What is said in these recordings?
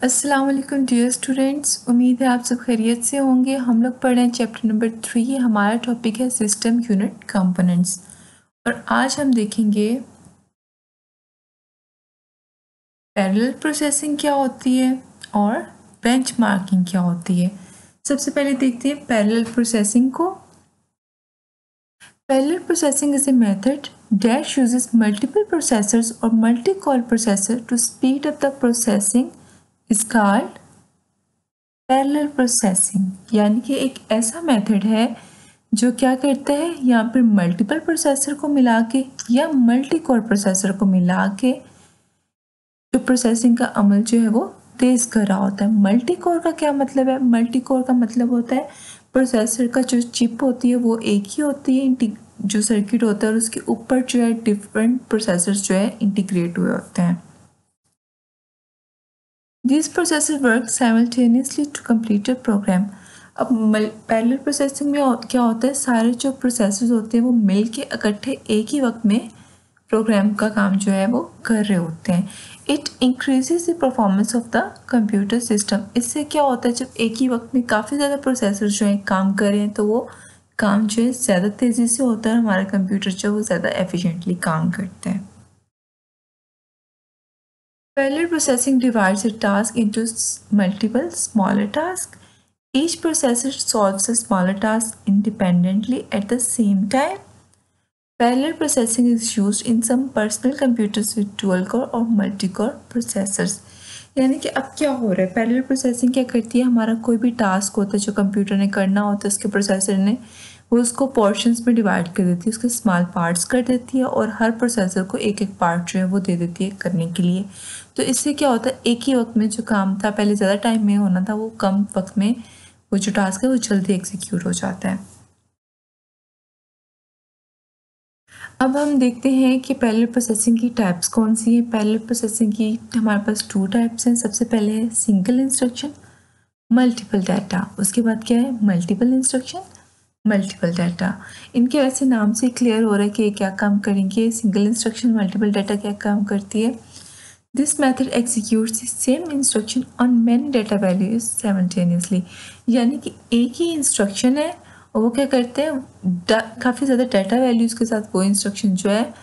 अस्सलाम वालेकुम dear students, उम्मीद है आप सब खैरियत से होंगे। हम लोग पढ़ रहे हैं चैप्टर नंबर 3। हमारा टॉपिक है सिस्टम यूनिट कंपोनेंट्स और आज हम देखेंगे पैरेलल प्रोसेसिंग क्या होती है और बेंचमार्किंग क्या होती है। सबसे पहले देखते हैं पैरेलल प्रोसेसिंग को। Parallel processing is a method that uses multiple processors or multi-core processor to speed up the processing is called parallel processing. यानी कि एक ऐसा मेथड है जो क्या करता है, यहाँ पर मल्टीपल प्रोसेसर को मिला के या मल्टी कोर प्रोसेसर को मिला के जो प्रोसेसिंग का अमल जो है वो तेज़ कर रहा होता है। मल्टी कोर का क्या मतलब है? मल्टी कोर का मतलब होता है प्रोसेसर का जो चिप होती है वो एक ही होती है, जो सर्किट होता है और उसके ऊपर जो है डिफरेंट प्रोसेसर्स जो है इंटीग्रेट हुए होते हैं। These processes work simultaneously to complete a program. अब पैरेलल प्रोसेसिंग में क्या होता है, सारे जो प्रोसेसर्स होते हैं वो मिल के इकट्ठे एक ही वक्त में प्रोग्राम का काम जो है वो कर रहे होते हैं। It increases the performance of the computer system. इससे क्या होता है, जब एक ही वक्त में काफ़ी ज़्यादा प्रोसेसर जो है काम कर रहे हैं तो वो काम जो है ज़्यादा तेज़ी से होता है, हमारा कंप्यूटर जो है वो ज़्यादा एफिशिएंटली काम करता है। Parallel processing divides a task into multiple smaller tasks. Each processor solves a smaller task independently at the same time. Parallel processing is used in some personal computers with dual core or multi-core processors. यानी कि अब क्या हो रहा है, parallel processing क्या करती है, हमारा कोई भी टास्क होता है जो कंप्यूटर ने करना होता है उसके प्रोसेसर ने वो उसको पोर्शंस में डिवाइड कर देती है, उसके स्मॉल पार्ट्स कर देती है और हर प्रोसेसर को एक एक पार्ट जो है वो दे देती है करने के लिए। तो इससे क्या होता है, एक ही वक्त में जो काम था पहले ज़्यादा टाइम में होना था वो कम वक्त में वो जो टास्क है वो जल्दी एग्जीक्यूट हो जाता है। अब हम देखते हैं कि पैरेलल प्रोसेसिंग की टाइप्स कौन सी है। पैरेलल प्रोसेसिंग की हमारे पास 2 टाइप्स हैं। सबसे पहले है सिंगल इंस्ट्रक्शन मल्टीपल डाटा, उसके बाद क्या है मल्टीपल इंस्ट्रक्शन मल्टीपल डाटा। इनके वैसे नाम से क्लियर हो रहा है कि ये क्या काम करेंगे। सिंगल इंस्ट्रक्शन मल्टीपल डाटा क्या काम करती है। This method executes the same instruction on many data values simultaneously. यानी कि एक ही इंस्ट्रक्शन है और वो क्या करते हैं काफ़ी ज़्यादा डाटा वैल्यूज़ के साथ वो इंस्ट्रक्शन जो है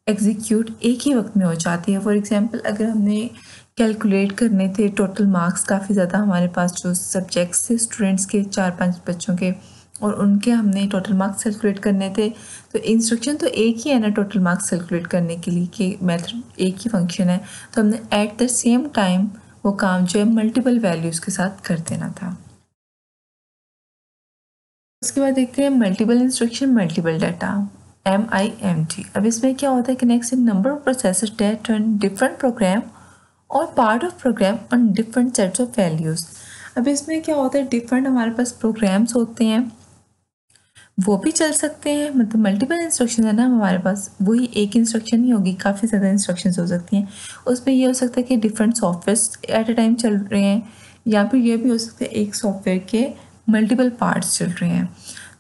एग्जीक्यूट एक ही वक्त में हो जाती है। फॉर एग्जांपल अगर हमने कैलकुलेट करने थे टोटल मार्क्स, काफ़ी ज़्यादा हमारे पास जो सब्जेक्ट्स थे स्टूडेंट्स के 4-5 बच्चों के और उनके हमने टोटल मार्क्स कैलकुलेट करने थे, तो इंस्ट्रक्शन तो एक ही है ना टोटल मार्क्स कैलकुलेट करने के लिए कि मेथड एक ही फंक्शन है, तो हमने एट द सेम टाइम वो काम जो है मल्टीपल वैल्यूज़ के साथ कर देना था। उसके बाद देखते हैं multiple instruction multiple data MIMD। अब इसमें क्या होता है, connects in number of processors that run different program और part of program on different sets of values. अब इसमें क्या होता है, डिफरेंट हमारे पास प्रोग्राम्स होते हैं वो भी चल सकते हैं, मतलब मल्टीपल इंस्ट्रक्शन है ना हमारे पास, वही एक इंस्ट्रक्शन नहीं होगी, काफ़ी ज़्यादा इंस्ट्रक्शंस हो सकती हैं। उसमें ये हो सकता है कि different software at a time चल रहे हैं या फिर ये भी हो सकता है एक सॉफ्टवेयर के मल्टीपल पार्ट्स चल रहे हैं,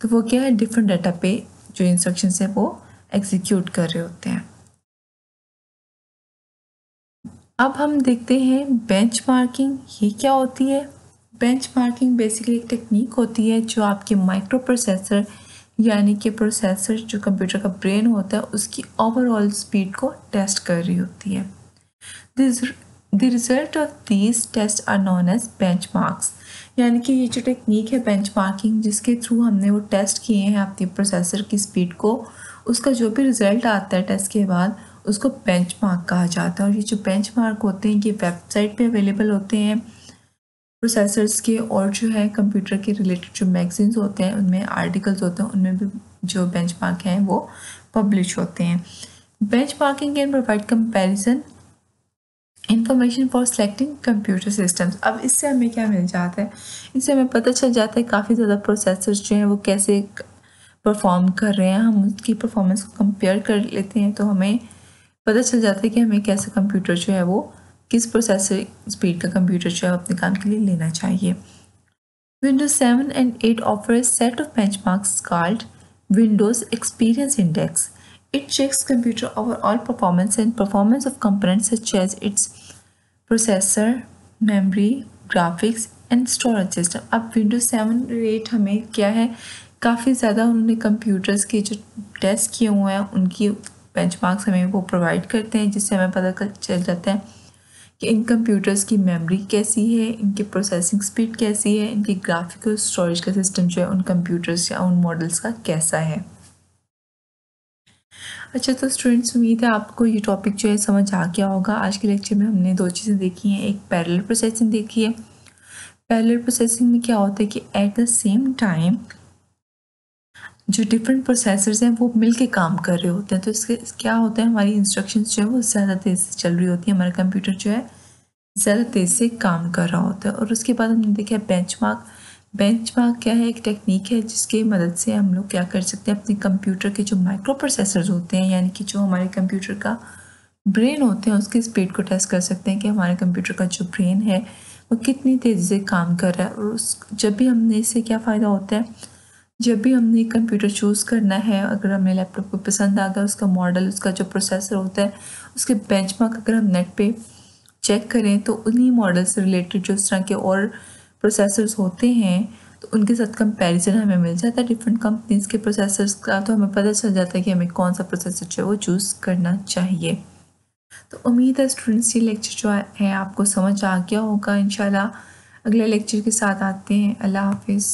तो वो क्या है डिफरेंट डाटा पे जो इंस्ट्रक्शंस है वो एग्जीक्यूट कर रहे होते हैं। अब हम देखते हैं बेंचमार्किंग, ये क्या होती है। बेंचमार्किंग बेसिकली एक टेक्निक होती है जो आपके माइक्रो प्रोसेसर यानी कि प्रोसेसर जो कंप्यूटर का ब्रेन होता है उसकी ओवरऑल स्पीड को टेस्ट कर रही होती है। The result of these test are known as benchmarks. यानी कि ये जो टेक्निक है बेंचमार्किंग जिसके थ्रू हमने वो टेस्ट किए हैं अपनी प्रोसेसर की स्पीड को, उसका जो भी रिज़ल्ट आता है टेस्ट के बाद उसको बेंचमार्क कहा जाता है। और ये जो बेंचमार्क होते हैं ये वेबसाइट पे अवेलेबल होते हैं प्रोसेसर्स के, और जो है कंप्यूटर के रिलेटेड जो मैगजीन्स होते हैं उनमें आर्टिकल्स होते हैं उनमें भी जो बेंचमार्क हैं वो पब्लिश होते हैं। Benchmarking can provide comparison information for selecting computer systems. अब इससे हमें क्या मिल जाता है, इससे हमें पता चल जाता है काफ़ी ज़्यादा प्रोसेसर्स जो हैं वो कैसे परफॉर्म कर रहे हैं। हम उसकी परफॉर्मेंस को कंपेयर कर लेते हैं तो हमें पता चल जाता है कि हमें कैसा कंप्यूटर जो है वो किस प्रोसेसर स्पीड का कंप्यूटर जो है अपने काम के लिए लेना चाहिए। Windows 7 and 8 offer a set of benchmarks called Windows Experience Index. It checks computer overall performance and performance of components such as its processor, memory, graphics and storage system. अब विंडोज 7 और 8 हमें क्या है, काफ़ी ज़्यादा उन्होंने कंप्यूटर्स के जो टेस्ट किए हुए हैं उनकी बेंचमार्क्स हमें वो प्रोवाइड करते हैं, जिससे हमें पता चल जाता है कि इन कंप्यूटर्स की मेमोरी कैसी है, इनकी प्रोसेसिंग स्पीड कैसी है, इनकी ग्राफिकल स्टोरेज का सिस्टम जो है उन कंप्यूटर्स या उन मॉडल्स का कैसा है। अच्छा, तो स्टूडेंट्स उम्मीद है आपको ये टॉपिक जो है समझ आ गया होगा। आज के लेक्चर में हमने दो चीज़ें देखी हैं, एक पैरेलल प्रोसेसिंग देखी है। पैरेलल प्रोसेसिंग में क्या होता है कि एट द सेम टाइम जो डिफरेंट प्रोसेसर्स हैं वो मिल के काम कर रहे होते हैं, तो इसके क्या होता है, हमारी इंस्ट्रक्शंस जो है वो ज़्यादा तेज़ से चल रही होती है, हमारा कंप्यूटर जो है ज़्यादा तेज़ से काम कर रहा होता है। और उसके बाद हमने देखा बेंचमार्क। बेंचमार्क क्या है, एक टेक्निक है जिसकी मदद से हम लोग क्या कर सकते हैं, अपने कंप्यूटर के जो माइक्रो प्रोसेसर्स होते हैं, यानी कि जो हमारे कंप्यूटर का ब्रेन होते हैं, उसकी स्पीड को टेस्ट कर सकते हैं कि हमारे कंप्यूटर का जो ब्रेन है वो कितनी तेज़ी से काम कर रहा है। और उस जब भी हमने इससे क्या फ़ायदा होता है, जब भी हमने कंप्यूटर चूज़ करना है, अगर हमें लैपटॉप को पसंद आ गया, उसका मॉडल, उसका जो प्रोसेसर होता है, उसके बेंचमार्क अगर हम नेट पे चेक करें तो उन्हीं मॉडल से रिलेटेड जो इस तरह के और प्रोसेसर्स होते हैं तो उनके साथ कंपैरिजन हमें मिल जाता है डिफरेंट कंपनीज़ के प्रोसेसर्स का, तो हमें पता चल जाता है कि हमें कौन सा प्रोसेसर जो है वो चूज़ करना चाहिए। तो उम्मीद है स्टूडेंट्स ये लेक्चर जो है आपको समझ आ गया होगा। इंशाल्लाह अगले लेक्चर के साथ आते हैं। अल्लाह हाफिज़।